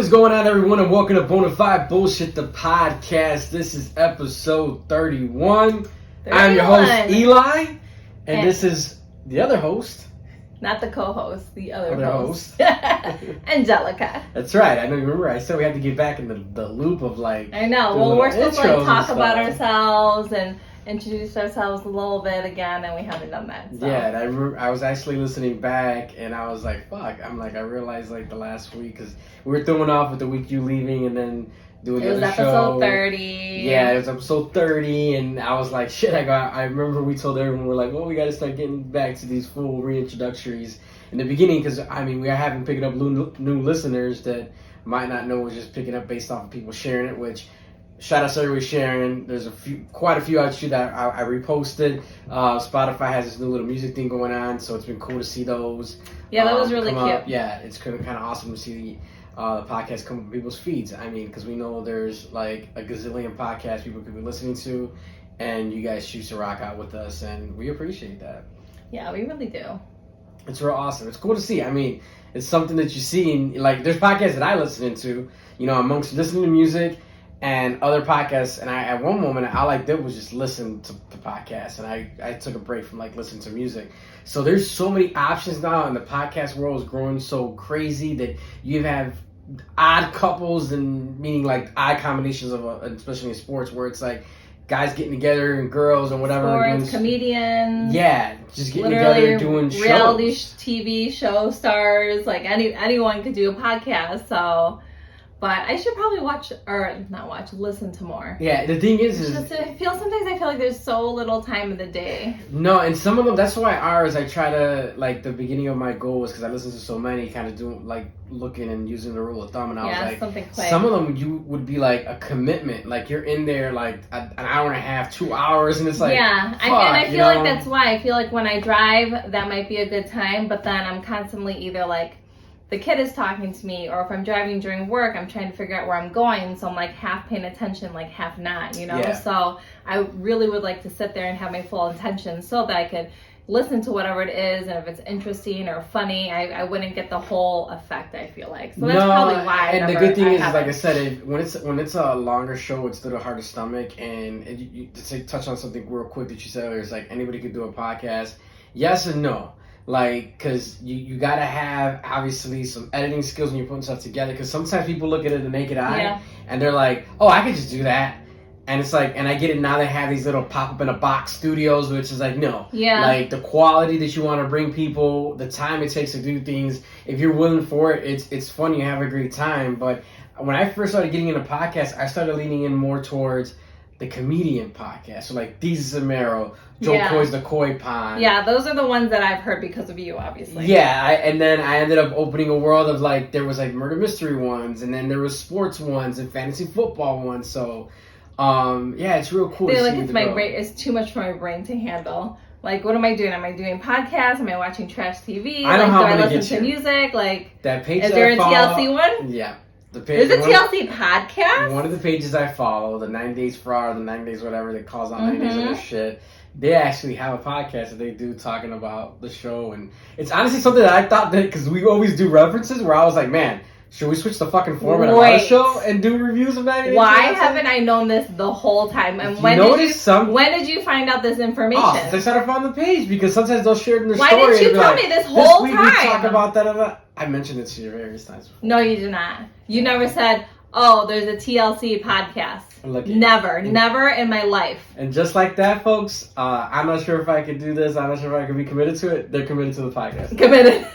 is going on, everyone, and welcome to Bona Fide Bullshit, the podcast. This is episode 31. I'm your host, Eli, and this is the other host. Not the co-host, the other host. Angelica. That's right. I know. Remember, I said we had to get back in the loop of like. I know. Well, we're supposed to talk about ourselves and introduce ourselves a little bit again, and we haven't done that. So. Yeah, and I remember I was actually listening back, and I was like, "Fuck!" I realized like the last week because we were throwing off with the week you leaving, and then doing the other show. It was episode 30. Yeah, it was episode 30, and I was like, "Shit!" I remember we told everyone we're like, "Well, we got to start getting back to these full reintroductories in the beginning," because we are having picking up new listeners that might not know we're just picking up based off of people sharing it, which. Shout out to everybody sharing. There's quite a few out there that I reposted. Spotify has this new little music thing going on, so it's been cool to see those. Yeah, that was really cute. Up. Yeah, it's kind of awesome to see the podcast come up in people's feeds. I mean, because we know there's like a gazillion podcasts people could be listening to, and you guys choose to rock out with us, and we appreciate that. Yeah, we really do. It's real awesome. It's cool to see. I mean, it's something that you see, in, like there's podcasts that I listen to, amongst listening to music. And other podcasts, and I at one moment all I did was just listen to podcasts, and I took a break from like listening to music. So there's so many options now, and the podcast world is growing so crazy that you have odd couples, and meaning like odd combinations of especially in sports where it's like guys getting together and girls and whatever. Sports, comedians. Yeah, just getting together doing reality shows. TV show stars. Like anyone could do a podcast. So. But I should probably listen to more. Yeah, the thing is sometimes I feel like there's so little time in the day. No, and some of them, that's why ours, I try to, like, the beginning of my goal was because I listen to so many, kind of doing, like, looking and using the rule of thumb, and I was like, something quick. Some of them you would be, like, a commitment. Like, you're in there, like, an hour and a half, 2 hours, and it's like, yeah, I feel like that's why. I feel like when I drive, that might be a good time, but then I'm constantly either, like, the kid is talking to me, or if I'm driving during work, I'm trying to figure out where I'm going, so I'm like half paying attention, like half not, Yeah. So I really would like to sit there and have my full attention so that I could listen to whatever it is, and if it's interesting or funny, I wouldn't get the whole effect, I feel like. So that's probably why. And the good thing is, like I said, when it's a longer show, it's a little hard to stomach, and you to touch on something real quick that you said earlier, it's like anybody could do a podcast, yes and no. Like, because you got to have, obviously, some editing skills when you're putting stuff together. Because sometimes people look at it the naked eye, and they're like, oh, I could just do that. And it's like, and I get it now, they have these little pop-up-in-a-box studios, which is like, no. Yeah. Like, the quality that you want to bring people, the time it takes to do things, if you're willing for it, it's fun, you have a great time. But when I first started getting into podcasts, I started leaning in more towards the comedian podcast. So, like, Deezus and Mero, Joe Coy's The Koi Pond. Yeah, those are the ones that I've heard because of you, obviously. Yeah, and then I ended up opening a world of, like, there was, like, murder mystery ones, and then there was sports ones and fantasy football ones. So, it's real cool. It's too much for my brain to handle. Like, what am I doing? Am I doing podcasts? Am I watching trash TV? I know how I'm gonna listen to music? Like, that page is there a TLC one? Yeah. There's a TLC podcast? One of the pages I follow, the 9 Days for Our, the 9 Days whatever they calls out 9 days of this shit, they actually have a podcast that they do talking about the show, and it's honestly something that I thought that, because we always do references, where I was like, man, should we switch the fucking format of our show and do reviews of 90 Days? Why haven't I known this the whole time? And when did you find out this information? Oh, since I started following the page, because sometimes they'll share it in their story. Why didn't you tell me this whole time? We talk about that. I mentioned it to you various times before. No, you did not. You never said, oh, there's a TLC podcast. Never in my life. And just like that, folks, I'm not sure if I could do this. I'm not sure if I could be committed to it. They're committed to the podcast. Committed.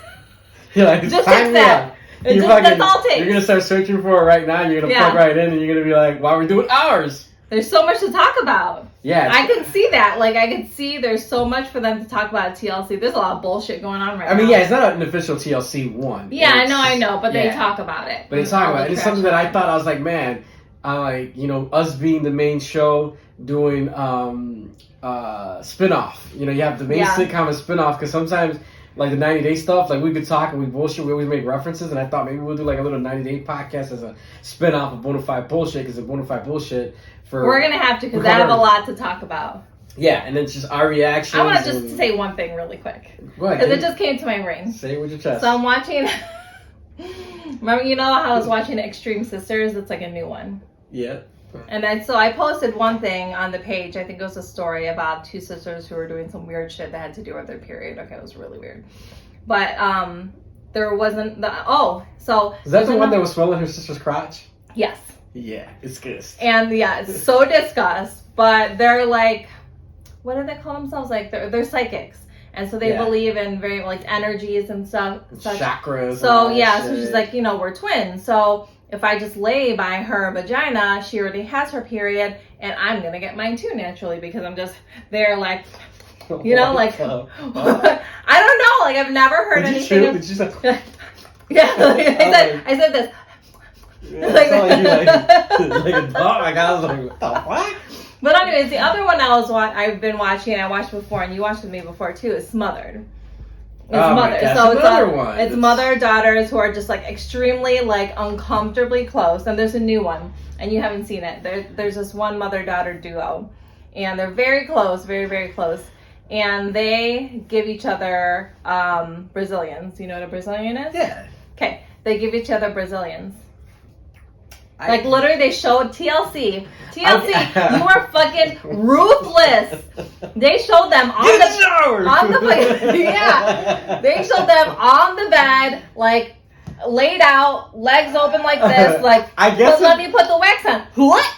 You're like, just fix that. That's all it takes. You're going to start searching for it right now. You're going to plug right in, and you're going to be like, why are we doing ours? There's so much to talk about. Yeah. I can see that. Like, I can see there's so much for them to talk about at TLC. There's a lot of bullshit going on right now. I mean, yeah, it's not an official TLC one. Yeah, I know, but they talk about it. But they talk about it. It's something that I thought, I was like, man, us being the main show, doing spin-off. You have the main sitcom and spin-off, because sometimes, like the 90 Day stuff, like we could talk and we bullshit, we always make references, and I thought maybe we'll do like a little 90 Day podcast as a spin-off of Bona Fide Bullshit, because the Bona Fide Bullshit we're going to have to, because I have a lot to talk about. Yeah, and then it's just our reactions. I want to just say one thing really quick. Go ahead. Because it just came to my brain. Say it with your chest. So I'm watching Remember, you know how I was watching Extreme Sisters? It's like a new one. Yeah. And then, so I posted one thing on the page. I think it was a story about two sisters who were doing some weird shit that had to do with their period. Okay, it was really weird. But there wasn't so is that the one that was smelling her sister's crotch? Yes. Yeah, it's good. And yeah, it's so disgust. But they're like, what do they call themselves? Like they're psychics. And so they believe in very like energies and stuff. Chakras. So yeah, so she's like, we're twins. So if I just lay by her vagina, she already has her period, and I'm gonna get mine too naturally because I'm just there like, like I don't know, like I've never heard anything. Did you say? Yeah, I said this. Yeah, like a dog. Like I was like, what the fuck? But anyways, the other one I've been watching, I watched before, and you watched with me before too, is Smothered. It's Mother. So it's mother daughters who are just like extremely like uncomfortably close. And there's a new one, and you haven't seen it. There's this one mother daughter duo, and they're very close, very very close. And they give each other Brazilians. You know what a Brazilian is? Yeah. Okay, they give each other Brazilians. Like literally, they showed TLC. You are fucking ruthless. They showed them on They showed them on the bed, like laid out, legs open like this, like. Let me put the wax on. What?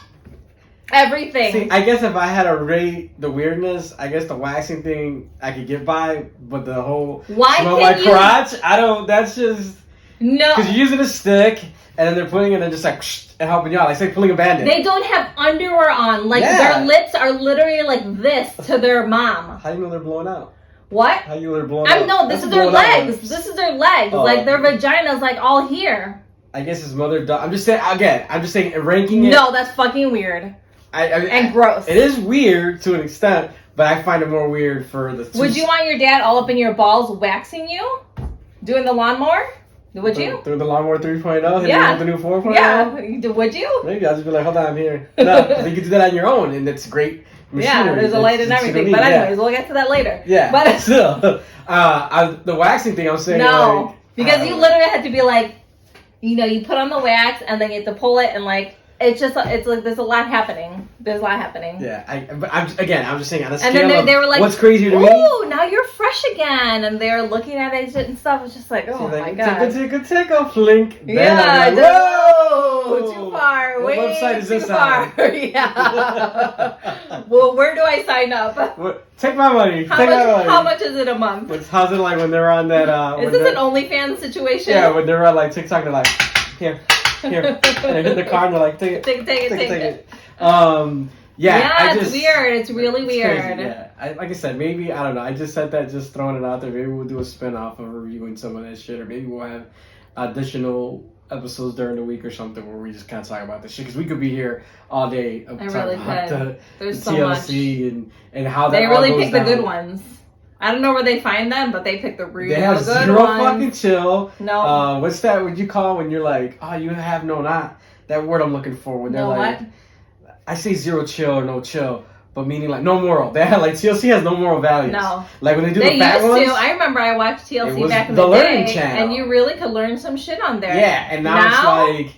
Everything. See, I guess if I had to rate the weirdness, I guess the waxing thing I could get by, but the whole smell my crotch, I don't. That's just no. Because you're using a stick. And then they're putting it and just like and helping you out. Like, say pulling a Band-Aid. They don't have underwear on. Like, their lips are literally like this to their mom. How do you know they're blowing out? What? How do you know they're blowing out? No, this is their legs. This is their legs. Like, their vagina's like all here. I guess it's mother... I'm just saying, again, ranking it... No, that's fucking weird. And gross. It is weird to an extent, but I find it more weird for the... Would you want your dad all up in your balls waxing you? Doing the lawnmower? Would you? Through the lawnmower 3.0? Hitting with the new 4.0? Yeah. Would you? Maybe I'll just be like, hold on, I'm here. No, you can do that on your own, and it's great machinery. Yeah, there's a light and everything. But anyways, we'll get to that later. Yeah. But still, the waxing thing, I'm saying. No, because you literally had to be like, you put on the wax, and then you have to pull it, and like, it's like there's a lot happening. Yeah, I'm just saying on a scale and then they were like, what's crazier to me? Ooh, now you're fresh again. And they're looking at it and stuff. It's just like, oh my god. Take a flink. Yeah. Then whoa! Too far. What website is this on? Yeah. Well, where do I sign up? Take my money. How much is it a month? How's it like when they're on that? Is this an OnlyFans situation? Yeah, when they're on like TikTok, they're like, here. And they hit the card and they're like, take it. Yeah, it's weird. It's really weird. Yeah, like I said, maybe, I don't know. I just said that just throwing it out there. Maybe we'll do a spin-off of reviewing some of that shit, or maybe we'll have additional episodes during the week or something where we just kind of talk about this shit, because we could be here all day talking about the TLC and how that they really all goes pick down. The good ones. I don't know where they find them, but they pick the real good ones. They have zero fucking chill. No. What's that? What you call when you're like, oh, you have not that word I'm looking for when they're like, what? I say zero chill or no chill, but meaning like no moral. They have like TLC has no moral values. No. Like when they do the fat ones. Used to. I remember I watched TLC back in the learning day, channel. and you really could learn some shit on there. Yeah, and now it's like.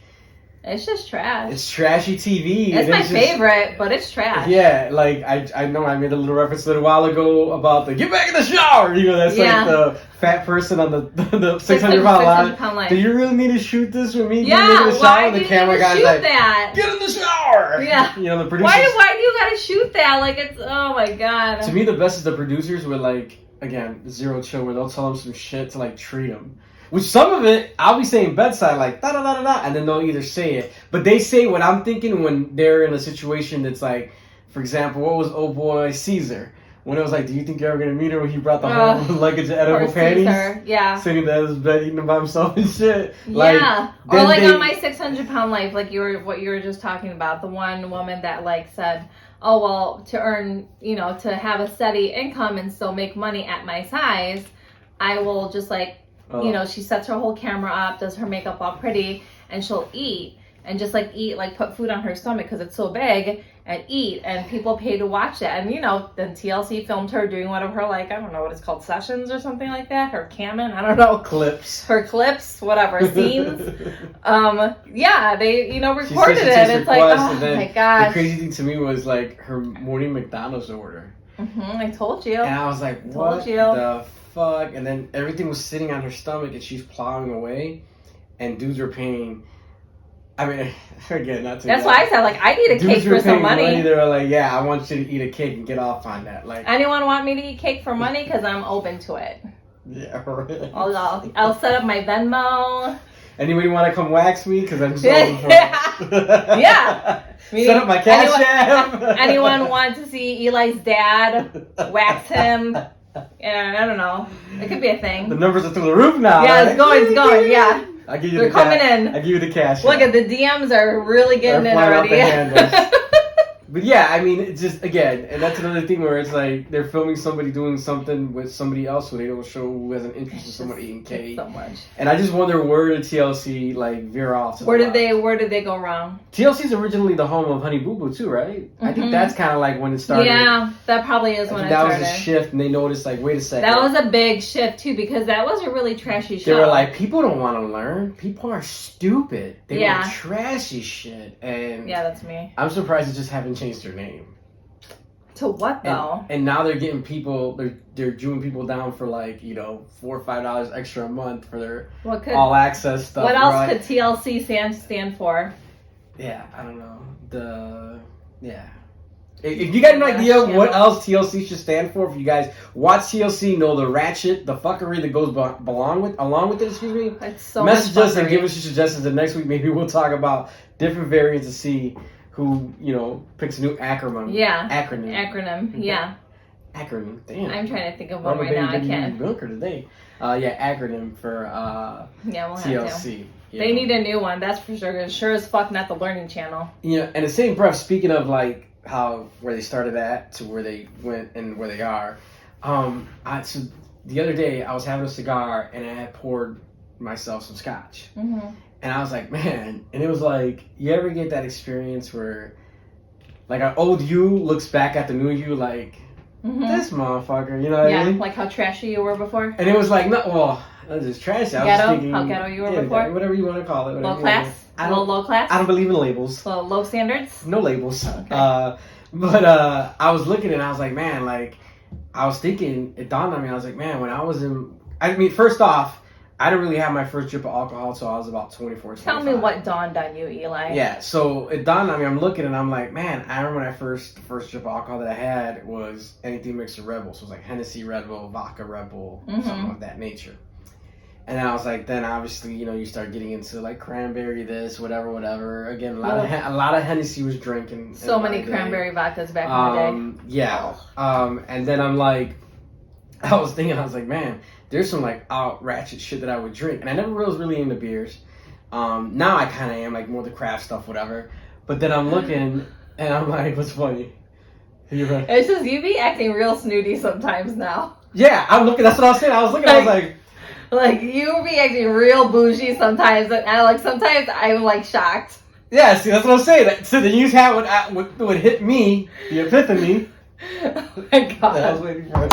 It's just trash. It's trashy TV. It's my favorite, but it's trash. Yeah, like I know I made a little reference a little while ago about the get back in the shower. That's like the fat person on the 600 pound line. Do you really need to shoot this with me? Yeah, in the shower? The camera guy's like, that? Get in the shower. Yeah. The producers. Why do you gotta shoot that? Like it's oh my god. To me, the best is the producers with like again zero chill, where they'll tell them some shit to like treat them. Which some of it, I'll be saying bedside, like, da-da-da-da-da, and then they'll either say it. But they say what I'm thinking when they're in a situation that's like, for example, what was old boy Caesar? When it was like, do you think you're ever going to meet her when he brought the whole luggage of edible panties? Yeah. Sitting there in his bed eating them by himself and shit. Yeah. Or like on my 600 pound life, like what you were just talking about. The one woman that like said, oh, well, to earn, to have a steady income and still make money at my size, I will just like, she sets her whole camera up, does her makeup all pretty, and she'll eat. and just like eat, like put food on her stomach because it's so big and eat, and people pay to watch that. And then TLC filmed her doing one of her, like, I don't know what it's called, sessions or something like that, her camming, I don't know, her clips, whatever, scenes. They recorded it. It's like, oh my gosh. The crazy thing to me was like her morning McDonald's order. I told you. And I was like, what the fuck? And then everything was sitting on her stomach and she's plowing away, and dudes were paying. I mean, again, not to. That's why I said, like, I need a cake for some money. They were like, yeah, I want you to eat a cake and get off on that. Like, anyone want me to eat cake for money? Because I'm open to it. Yeah, right. I'll set up my Venmo. Anybody want to come wax me? Because I'm so yeah. Set up my cash app. Anyone want to see Eli's dad wax him? Yeah, I don't know. It could be a thing. The numbers are through the roof now. Yeah, it's going. Yeah. I give you They're coming in. I give you the cash. Look at the DMs are really getting in already. But yeah, I mean, it's just, again, and that's another thing where it's like they're filming somebody doing something with somebody else who they don't show who has an interest in someone eating cake. So much. And I just wonder where did TLC like veer off? Where did they go wrong? TLC's originally the home of Honey Boo Boo too, right? I think that's kind of like when it started. Yeah, that probably is when it started. That was a shift, and they noticed like, wait a second. That was a big shift too, because that was a really trashy show. They were like, people don't want to learn. People are stupid. They want trashy shit. And yeah, that's me. I'm surprised they just haven't changed their name. To what though? And now they're getting people. They're jewing people down for like $4 or $5 extra a month for their all access stuff. What else could TLC stand for? Yeah, I don't know. If you got an idea what else TLC should stand for, if you guys watch TLC, know the ratchet, the fuckery that goes along with it. Excuse me. It's so message us and give us your suggestions. And next week maybe we'll talk about different variants to see who, picks a new acronym. Yeah. Acronym. Yeah. Acronym. Damn. I'm trying to think of one right now. I can't. Milker today. Acronym for we'll TLC. Have to. They need a new one, that's for sure. Sure as fuck not the Learning Channel. Yeah, and the same breath, speaking of like where they started at to where they went and where they are. So the other day I was having a cigar and I had poured myself some scotch. Mm-hmm. And I was like, man, and it was like, you ever get that experience where, like, an old you looks back at the new you like, this motherfucker, you know what I mean? Like how trashy you were before? And it was like, no, well, that was just trashy. I was just thinking, how ghetto you were before? Whatever you want to call it. Low class? Low class? I don't believe in labels. So low standards? No labels. Okay. But I was looking and I was like, man, like, I was thinking, it dawned on me, I was like, man, when I was first off, I didn't really have my first drip of alcohol until I was about 24, 25. Tell me what dawned on you, Eli. Yeah, so it dawned on me. I'm looking and I'm like, man, I remember when the first drip of alcohol that I had was anything mixed with Red Bull. So it was like Hennessy Red Bull, vodka Red Bull, something of that nature. And then I was like, then obviously, you start getting into like cranberry this, whatever. Again, a lot of Hennessy was drinking. So many cranberry vodkas back in the day. Yeah. And then I'm like, I was like, man, there's some like out ratchet shit that I would drink, and I never was really into beers. Now I kind of am, like more the craft stuff, whatever. But then I'm looking, and I'm like, what's funny? It's just you be acting real snooty sometimes now. Yeah, I'm looking. That's what I was saying. I was looking. I was like you be acting real bougie sometimes, and sometimes I'm like shocked. Yeah, see, that's what I'm saying. So the news had would hit me, the epiphany. Oh my god! I was waiting for it.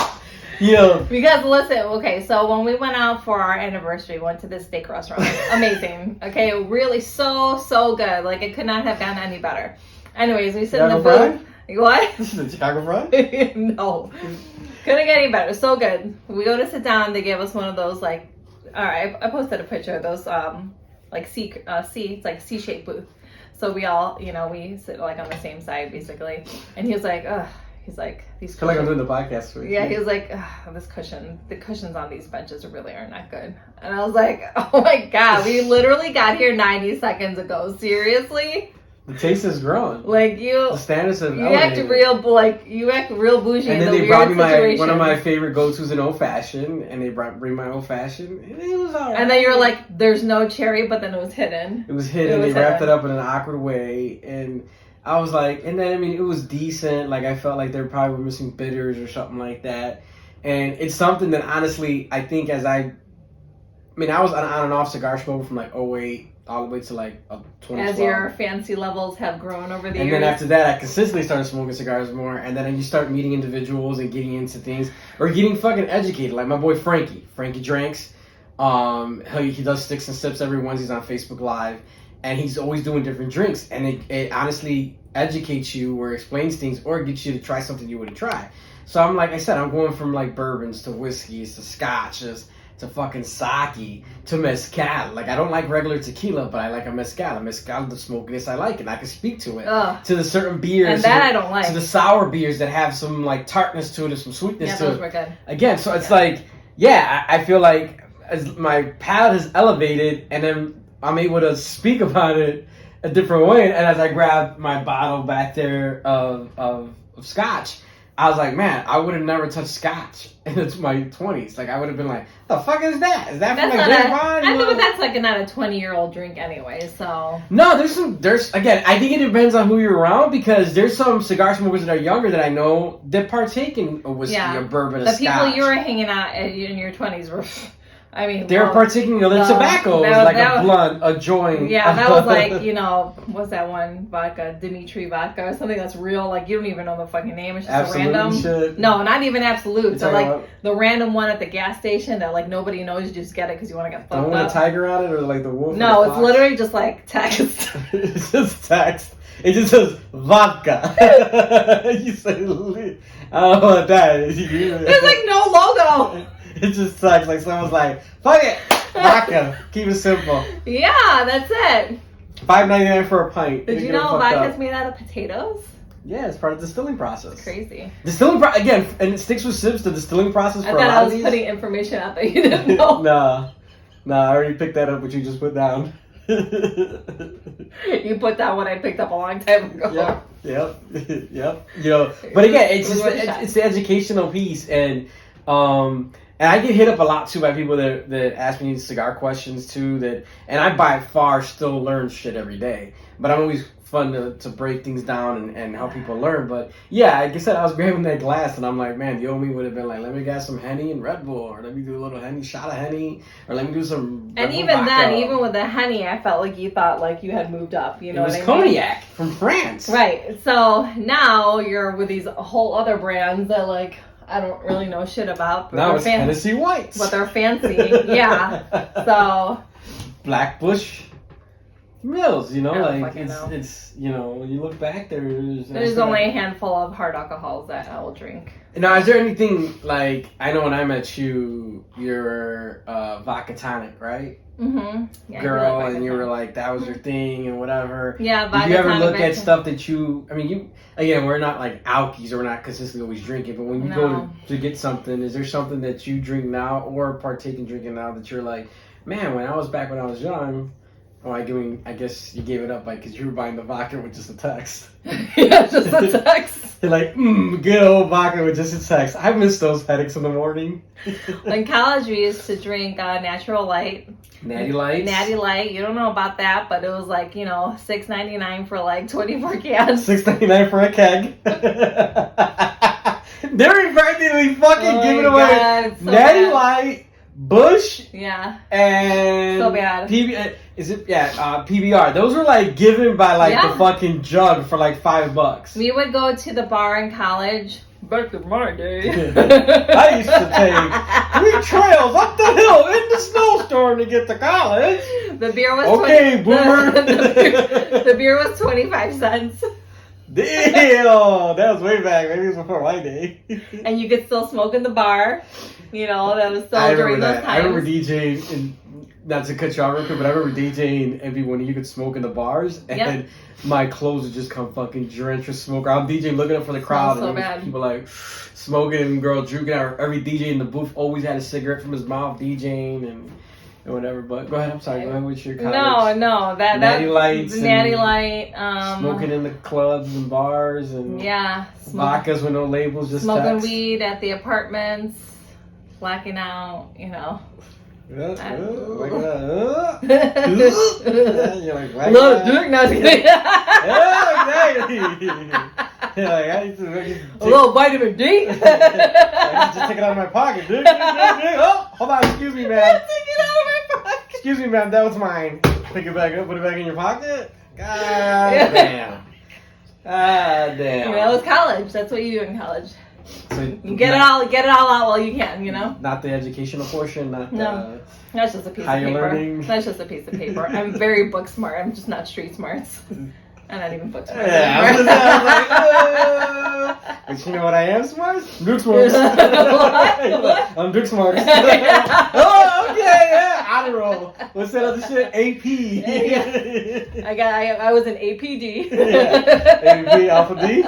Yeah. Because listen, okay, so when we went out for our anniversary, we went to this steak restaurant. Amazing. Okay, really so good. Like it could not have gone any better. Anyways, we sit in the booth. What? This is a Chicago fried? No. Couldn't get any better. So good. We go to sit down, they gave us one of those like alright, I posted a picture of those like it's like C-shaped booth. So we all, we sit like on the same side basically. And he was like, ugh. He's like, these. I feel like I'm doing the podcast for you. Yeah, he was like, the cushions on these benches really are not good. And I was like, oh my god, we literally got here 90 seconds ago. Seriously? The taste has grown. Like the standards have you act real bougie. And then they brought me one of my favorite go-tos in old fashioned, and they bring my old fashioned, and it was alright. And then you were like, there's no cherry, but then it was hidden. It was hidden. They wrapped it up in an awkward way, and I was like, and then it was decent. Like I felt like they probably were missing bitters or something like that. And it's something that honestly, I think I was on and off cigar smoker from like 08 all the way to like 2012. As your fancy levels have grown over the years. And then after that, I consistently started smoking cigars more. And then you start meeting individuals and getting into things, or getting fucking educated. Like my boy Frankie. Frankie drinks. He does sticks and sips every Wednesday. He's on Facebook Live, and he's always doing different drinks. And it honestly educates you, or explains things, or gets you to try something you wouldn't try. So I'm like I said, I'm going from like bourbons to whiskeys to scotches to fucking sake to mezcal. Like I don't like regular tequila, but I like a mezcal. A mezcal, the smokiness I like, and I can speak to it. Ugh. To the certain beers, and that I don't like. To the sour beers that have some like tartness to it or some sweetness to it. Yeah, those were good. Again, so it's like, yeah, I feel like as my palate has elevated, and then I'm able to speak about it a different way. And as I grab my bottle back there of scotch, I was like, man, I would have never touched scotch in my 20s. Like, I would have been like, the fuck is that? Is that from like Grapevine? I know, but that's like not a 20-year-old drink anyway, so. No, again, I think it depends on who you're around, because there's some cigar smokers that are younger that I know that partake in a whiskey, a bourbon, a scotch. The people you were hanging out in your 20s were, I mean. They were partaking in other tobaccos, like a blunt, a joint. Yeah, that was like, what's that one vodka, Dimitri vodka, or something that's real, like you don't even know the fucking name, it's just Absolute a random. Shit. No, not even Absolute. So like about the random one at the gas station that like nobody knows, you just get it because you want to get fucked up. The one with a tiger on it, or like the wolf? No, it's literally just like text. It's just text. It just says vodka. You say, I don't know what that is. There's like no logo. It just sucks. Like someone's like, fuck it, vodka. Keep it simple. Yeah, that's it. $5.99 for a pint. Did you know vodka's made out of potatoes? Yeah, it's part of the distilling process. It's crazy. Again, and it sticks with sips. The distilling process. I thought I was putting information out that you didn't know. Nah, I already picked that up. What you just put down. You put down what I picked up a long time ago. Yep. But again, it's the educational piece, and I get hit up a lot too by people that ask me cigar questions too. And I by far still learn shit every day. But I'm always fun to break things down and help people learn. But yeah, like I said, I was grabbing that glass, and I'm like, man, the old me would have been like, let me get some Henny and Red Bull, or let me do a little Henny, shot of Henny, or let me do some. And even then, even with the Henny, I felt like you thought like you had moved up. You know, it was what I mean? cognac from France. Right. So now you're with these whole other brands that like I don't really know shit about. But now it's Tennessee Whites. But they're fancy. Yeah. So. Blackbush Mills, like it's when you look back there's only a handful of hard alcohols that I will drink. Now, is there anything like, I know when I met you, you're vodka tonic, right? Mm-hmm. Yeah, girl, and you were like, that was your thing and whatever. Yeah, vodka. Did you ever look at stuff that again, we're not like alkies, or we're not consistently always drinking, but when you go to get something, is there something that you drink now or partake in drinking now that you're like, man, when I was young, I guess you gave it up because you were buying the vodka with just a text. Yeah, just a text. You're like, good old vodka with just a text. I miss those headaches in the morning. In college, we used to drink Natural Light. Natty Light. Natty Light. You don't know about that, but it was like, $6.99 for like 24 cans. $6.99 for a keg. They're practically fucking giving away Natty Light, Bush, and so bad. PBR. Those were like given by the fucking jug for like $5. We would go to the bar in college. Back in my day, I used to take 3 trails up the hill in the snowstorm to get to college. The beer was boomer. The beer was 25 cents. Damn, that was way back. Maybe it was before my day. And you could still smoke in the bar. That was still during those times. I remember DJing, and not to cut you off real quick, but I remember DJing and when you could smoke in the bars, and my clothes would just come fucking drenched with smoke. I'm DJing looking up for the crowd, and people like smoking and girl drinking. Every DJ in the booth always had a cigarette from his mouth, DJing and whatever. But go ahead, I'm sorry. Go ahead with your college. No, Natty Lights, Natty Light, smoking in the clubs and bars, and vodkas with no labels, just smoking weed at the apartments, blacking out, You're like, drink nothing. A little vitamin D. I just take it out of my pocket. Oh, hold on, excuse me, man. Take it out of my pocket. Excuse me, ma'am, that was mine. Pick it back up, put it back in your pocket? God damn. God damn. You know, it was college. That's what you do in college. So You get it all out while you can, you know? Not the educational portion, not No. That's just a piece of how you're paper. learning. That's just a piece of paper. I'm very book smart. I'm just not street smarts. I'm not even book smart. Yeah, I was like, but you know what I am smart? Duke smarts. What? I'm Duke smarts. Oh, okay, yeah. Honor roll. What's that other shit? AP. Yeah. I was an APD. Yeah. AP Alpha D.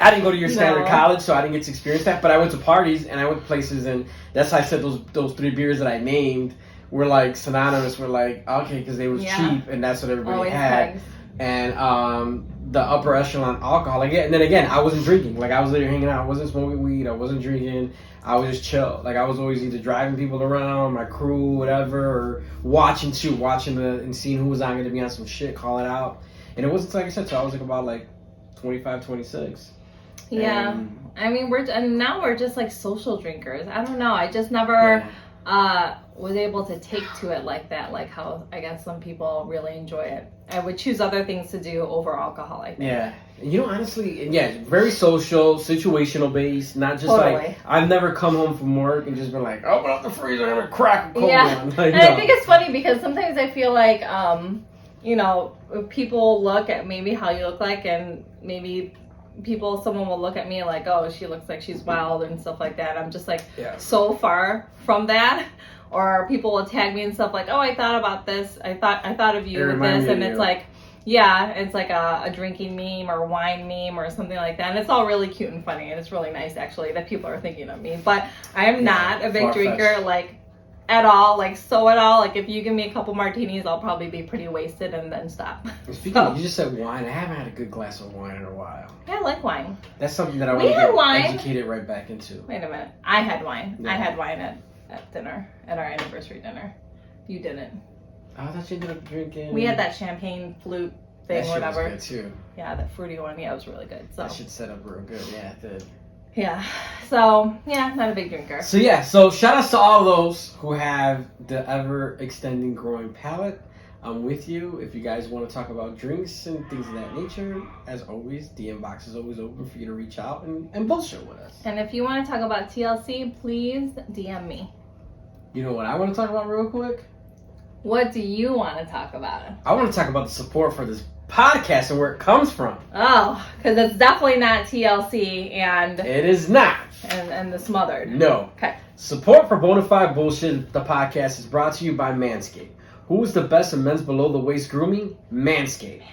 I didn't go to your standard college, so I didn't get to experience that. But I went to parties and I went to places, and that's how I said those 3 beers that I named were like synonymous. Were like okay because they was cheap and that's what everybody Always had. nice. And the upper echelon alcohol, like, and then again, I wasn't drinking. Like I was literally hanging out. I wasn't smoking weed. I wasn't drinking. I was just chill. Like I was always either driving people around, my crew, whatever, or watching and seeing who was not going to be on some shit, call it out. And it wasn't like I said. So I was like about like 25, 26. Yeah. I mean, now we're just like social drinkers. I don't know. I just never was able to take to it like that, like how I guess some people really enjoy it. I would choose other things to do over alcohol, I think. Yeah. You know, honestly, very social, situational based, not just like, I've never come home from work and just been like, open up the freezer and crack a cold one. Like, and I think it's funny because sometimes I feel like, you know, people look at maybe how you look like and maybe someone will look at me like, oh, she looks like she's wild and stuff like that. I'm just like so far from that. Or people will tag me and stuff like, oh, I thought about this. I thought of you with this. And it's like, it's like a drinking meme or wine meme or something like that. And it's all really cute and funny. And it's really nice, actually, that people are thinking of me. But I am not a big drinker, like, at all. Like, at all. Like, if you give me a couple martinis, I'll probably be pretty wasted and then stop. Speaking of, you just said wine. I haven't had a good glass of wine in a while. Yeah, I like wine. That's something that I want to get educated right back into. Wait a minute. I had wine. Yeah. I had wine at dinner, at our anniversary dinner. You didn't. Oh, I thought you ended up drinking. We had that champagne flute thing, that whatever. Was good too. Yeah, that fruity one. Yeah, it was really good. So that shit set up real good. Yeah, it did. Yeah. So not a big drinker. So shout outs to all those who have the ever extending growing palate. I'm with you. If you guys want to talk about drinks and things of that nature, as always, DM box is always open for you to reach out and bullshit with us. And if you want to talk about TLC, please DM me. You know what I want to talk about real quick? What do you want to talk about? I want to talk about the support for this podcast and where it comes from. Oh, because it's definitely not TLC and... It is not. And the smothered. No. Okay. Support for Bona Fide Bullshit, the podcast, is brought to you by Manscaped. Who is the best in men's below-the-waist grooming? Manscaped.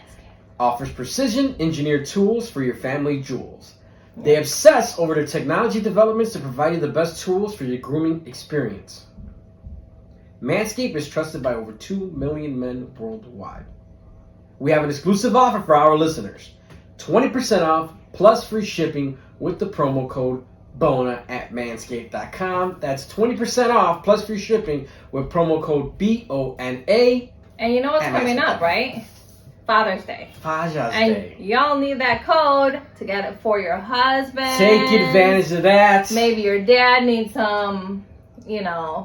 Offers precision-engineered tools for your family jewels. They obsess over their technology developments to provide you the best tools for your grooming experience. Manscaped is trusted by over 2 million men worldwide. We have an exclusive offer for our listeners. 20% off plus free shipping with the promo code BONA at manscaped.com. That's 20% off plus free shipping with promo code BONA. And you know what's coming up, right? Father's Day. Father's Day. And y'all need that code to get it for your husband. Take advantage of that. Maybe your dad needs some,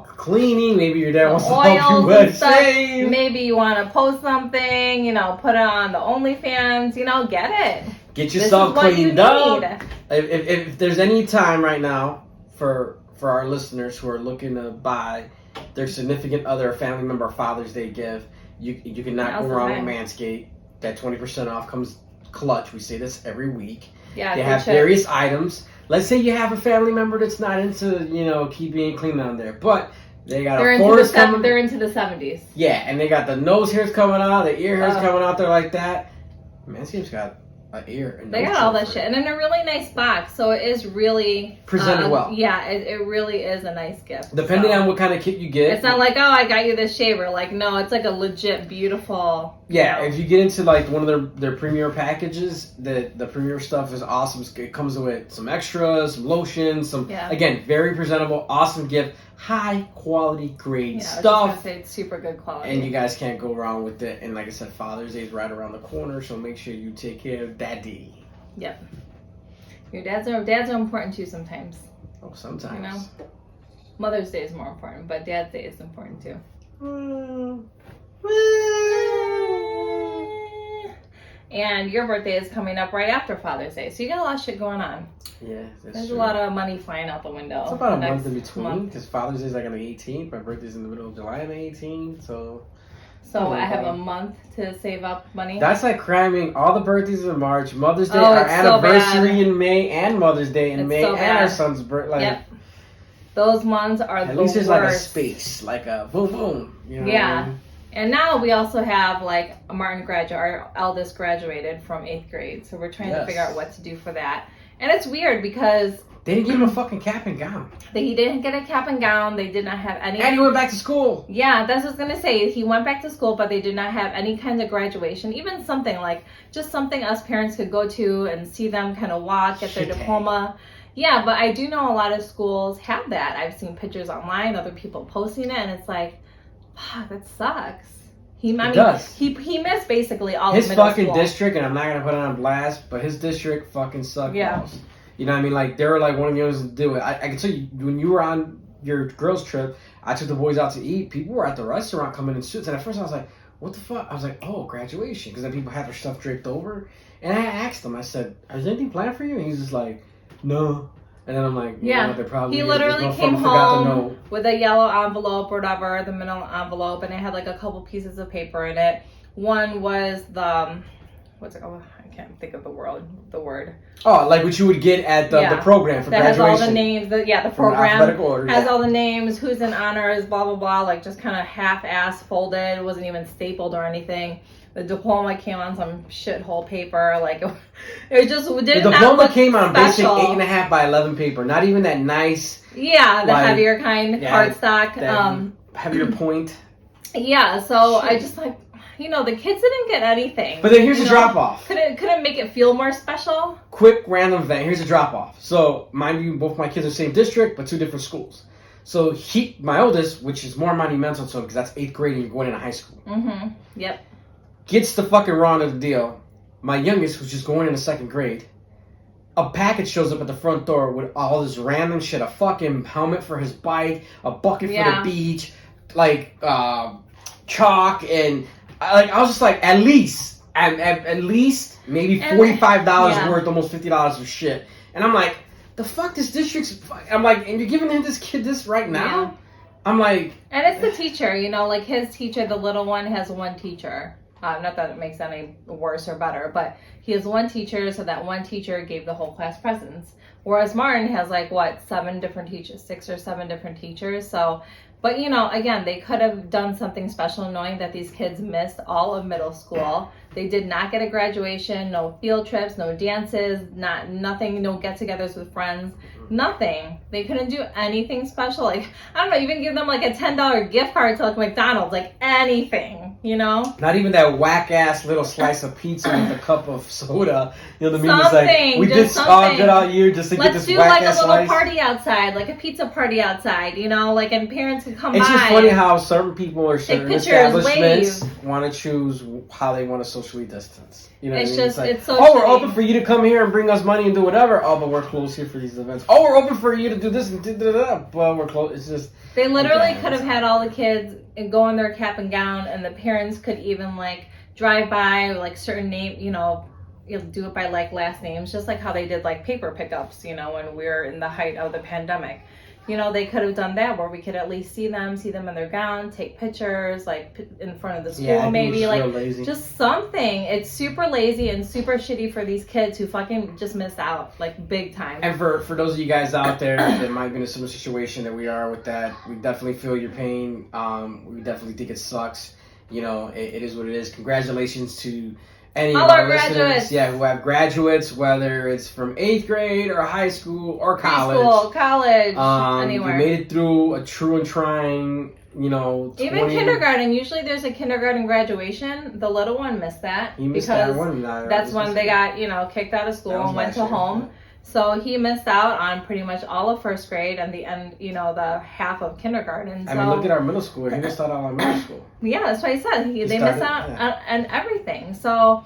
cleaning. Maybe your dad wants to help you with shave. Maybe you want to post something, put it on the OnlyFans, get it. Get yourself cleaned up. If there's any time right now for our listeners who are looking to buy their significant other, family member, Father's Day gift, you cannot go wrong with Manscaped. That 20% off comes clutch. We say this every week. Yeah, they have various items. Let's say you have a family member that's not into keeping clean on there, but they got they're into the 70s. Yeah, and they got the nose hairs coming out, the ear hairs coming out there like that. Manscaped's got an ear. And they got all that shit, and in a really nice box, so it is really presented well. Yeah, it really is a nice gift. Depending on what kind of kit you get, it's not like, oh, I got you this shaver. Like, no, it's like a legit beautiful. Yeah, if you get into like one of their premier packages, the premier stuff is awesome. It comes with some extras, some lotions, again, very presentable, awesome gift, high quality grade stuff. I was just gonna say it's super good quality, and you guys can't go wrong with it. And like I said, Father's Day is right around the corner, so make sure you take care of Daddy. Yep. Your dads are important too sometimes. Oh, sometimes. Mother's Day is more important, but Dad's Day is important too. And your birthday is coming up right after Father's Day, so you got a lot of shit going on. Yeah, that's There's true. a lot of money flying out the window. It's about a month in between, because Father's Day is like on the 18th. My birthday's in the middle of July on the 18th, so I have a month to save up money. That's like cramming all the birthdays in March, Mother's Day, Oh, our it's anniversary in May, and Mother's Day in It's May, so and our bad. son's birthday. Like, Yep. Those months are at the least there's worst. like a space, like a boom, boom. You know Yeah. what I mean? And now we also have like Martin our eldest graduated from 8th grade, so we're trying to figure out what to do for that. And it's weird because They didn't give him a fucking cap and gown. he didn't get a cap and gown. They did not have any. And he went back to school. Yeah, that's what I was gonna say. He went back to school, but they did not have any kind of graduation. Even something like just something us parents could go to and see them kind of walk, get their Shit. diploma. Yeah, but I do know a lot of schools have that. I've seen pictures online, other people posting it, and it's like, fuck, that sucks. He missed basically all his of middle fucking school. district, and I'm not gonna put it on blast, but his district fucking sucked. Yeah. balls. You know what I mean? Like, they were like one of the others to do it. I can tell you, when you were on your girls' trip, I took the boys out to eat. People were at the restaurant coming in suits, and at first I was like, what the fuck? I was like, oh, graduation, because then people had their stuff draped over. And I asked him, I said, is anything planned for you? And he's just like, no. And then I'm like, Yeah, they probably he is. literally This came motherfucker forgot to home know. with a yellow envelope or whatever, the middle envelope, and it had like a couple pieces of paper in it. One was the, what's it called? I can't think of the word. Oh, like what you would get at the program for that graduation. has all the names. The From program alphabetical order, has yeah. all the names, who's in honors, blah blah blah. Like just kind of half-ass folded. It wasn't even stapled or anything. The diploma came on some shithole paper. Like it just did The not diploma look came on basic special. 8.5 by 11 paper. Not even that nice. Yeah, the like, heavier kind, cardstock. Heavier point. Yeah, so Shit. I just like, the kids didn't get anything. But then here's a drop off. Couldn't make it feel more special. Quick random event. Here's a drop off. So mind you, both my kids are same district, but two different schools. So my oldest, which is more monumental to him because that's 8th grade and you're going into high school. Mm-hmm. Yep. Gets the fucking raw of the deal. My youngest, who's just going into 2nd grade, a package shows up at the front door with all this random shit. A fucking helmet for his bike, a bucket for the beach, like chalk, and I was just like, at least maybe $45 worth, almost $50 of shit. And I'm like, the fuck, this district's. I'm like, and you're giving this kid this right now? Yeah. I'm like, and it's the teacher, like his teacher, the little one has one teacher. Not that it makes any worse or better, but he has one teacher, so that one teacher gave the whole class presents. Whereas Martin has 7 different teachers, 6 or 7 different teachers. So, but again, they could have done something special knowing that these kids missed all of middle school. They did not get a graduation, no field trips, no dances, nothing, no get-togethers with friends, nothing. They couldn't do anything special. I don't know, even give them a $10 gift card to McDonald's, anything, Not even that whack-ass little slice of pizza with a cup of soda. You know what I mean? Something, it's we did all good all year just to get this whack-ass Let's do a little slice. party outside, a pizza party outside, and parents could come by. It's just funny how certain people or certain pictures, establishments want to choose how they want to socially distance. You know what I mean? It's so we're shitty. open for you to come here and bring us money and do whatever. Oh, but we're closed here for these events. Oh, we're open for you to do this and da-da-da. Well, we're closed. It's just... They literally could have had all the kids go in their cap and gown, and the parents could even drive by certain name, you'll do it by last names, just like how they did paper pickups, when we were in the height of the pandemic. They could have done that where we could at least see them in their gown, take pictures, in front of the school, maybe just something. It's super lazy and super shitty for these kids who fucking just missed out, big time. And for those of you guys out there that might be in a similar situation that we are with that, we definitely feel your pain. We definitely think it sucks. It is what it is. Congratulations to any all of our graduates. listeners, who have graduates, whether it's from 8th grade or high school or college. Preschool, college, anywhere. You made it through a true and trying, Even kindergarten. Usually there's a kindergarten graduation. The little one missed that. He missed because that one. that's when they got, kicked out of school and went to home. So he missed out on pretty much all of 1st grade and the end, the half of kindergarten. So, I mean, look at our middle school. He missed out on middle school. Yeah, that's what I said. They missed out on everything. So,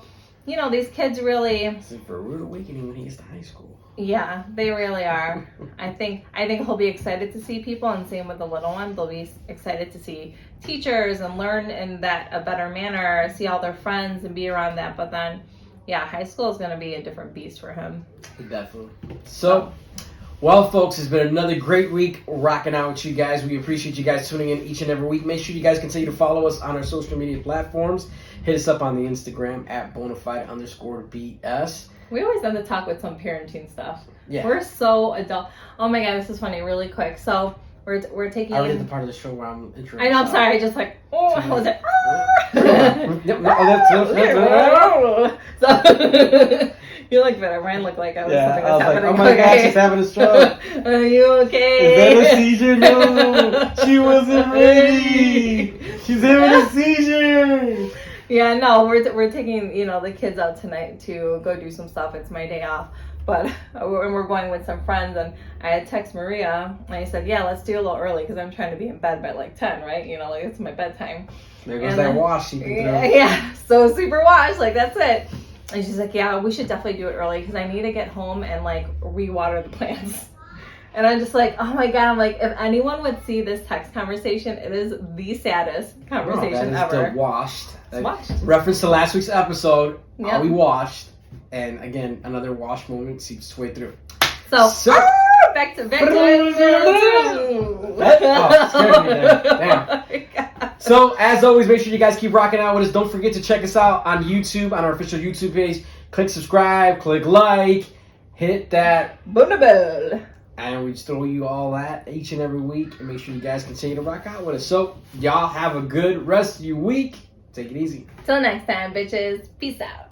you know, these kids really. It's for a rude awakening when he gets to high school. Yeah, they really are. I think he'll be excited to see people, and same with the little one. They'll be excited to see teachers and learn in that a better manner, see all their friends and be around that. But then, yeah, high school is going to be a different beast for him. Definitely. So, well, folks, it's been another great week rocking out with you guys. We appreciate you guys tuning in each and every week. Make sure you guys continue to follow us on our social media platforms. Hit us up on the Instagram at bonafide_BS. We always end the talk with some parenting stuff. Yeah. We're so adult. Oh my God, this is funny. Really quick. So we're taking. I read the part of the show where I'm interrupting. I know. I'm sorry. I just like. Oh, I was like. So, you look better. Mine looked like I was something was happening. Like, oh my gosh, she's having a stroke. Are you okay? Is that a seizure? No, she wasn't ready. She's having a seizure. Yeah, no, we're taking, you know, the kids out tonight to go do some stuff. It's my day off. But we're going with some friends, and I had text Maria, and I said, yeah, let's do a little early because I'm trying to be in bed by like 10, right? You know, like it's my bedtime. There goes that wash. Yeah, so super wash, like that's it. And she's like, yeah, we should definitely do it early because I need to get home and like re-water the plants. And I'm just like, oh my God, I'm like, if anyone would see this text conversation, it is the saddest conversation ever. Still washed. It's washed. Reference to last week's episode, yep. We washed. And again, another wash moment seeps its way through. So back to it. Oh, scared me there. Damn. So, as always, make sure you guys keep rocking out with us. Don't forget to check us out on YouTube, on our official YouTube page. Click subscribe, click like, hit that Bona Bell. And we just throw you all that each and every week. And make sure you guys continue to rock out with us. So, y'all have a good rest of your week. Take it easy. Till next time, bitches. Peace out.